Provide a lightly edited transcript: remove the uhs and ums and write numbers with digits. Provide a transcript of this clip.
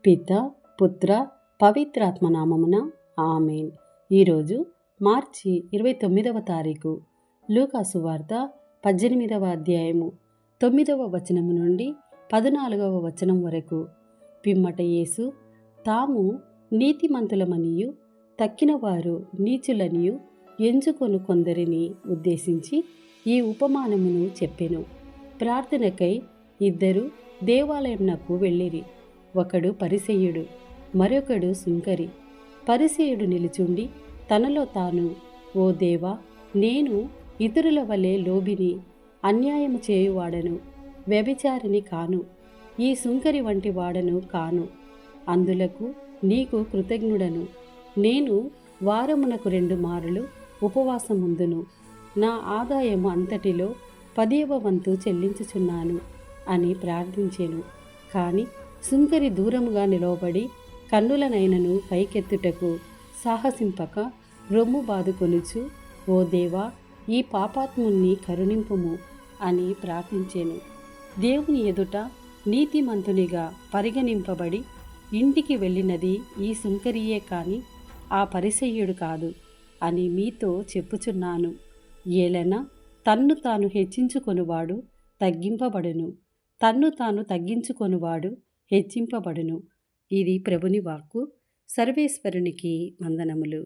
పిత పుత్ర పవిత్రాత్మ నామమున ఆమేన్. ఈరోజు మార్చి 29వ తారీఖు. లూకా సువార్త 18వ అధ్యాయము 9వ వచనము నుండి 14వ వచనం వరకు. పిమ్మట యేసు తాము నీతిమంతులమనియు తక్కిన వారు నీచులనియు ఎంచుకొను కొందరిని ఉద్దేశించి ఈ ఉపమానమును చెప్పెను. ప్రార్థనకై ఇద్దరు దేవాలయమునకు వెళ్ళిరి. ఒకడు పరిసయ్యుడు, మరొకడు సుంకరి. పరిసయ్యుడు నిలుచుండి తనలో తాను, ఓ దేవా, నేను ఇతరుల వలె లోబిని, అన్యాయము చేయువాడను, వ్యభిచారిని కాను, ఈ సుంకరి వంటి వాడను కాను. అందులకు నీకు కృతజ్ఞుడను. నేను వారమునకు 2 మారులు ఉపవాసముందును, నా ఆదాయము అంతటిలో 10వ వంతు చెల్లించుచున్నాను అని ప్రార్థించెను. కాని సుంకరి దూరముగా నిలవబడి కన్నులనైనను పైకెత్తుటకు సాహసింపక రొమ్ము బాదుకొనుచు, ఓ దేవా, ఈ పాపాత్ముణ్ణి కరుణింపుము అని ప్రార్థించెను. దేవుని ఎదుట నీతిమంతునిగా పరిగణింపబడి ఇంటికి వెళ్ళినది ఈ సుంకరియే కాని ఆ పరిసయ్యుడు కాదు అని మీతో చెప్పుచున్నాను. ఏలన తన్ను తాను హెచ్చించుకొనువాడు తగ్గింపబడును, తన్ను తాను తగ్గించుకొనువాడు హెచ్చింపబడును. ఇది ప్రభుని వాక్కు. సర్వేశ్వరునికి వందనములు.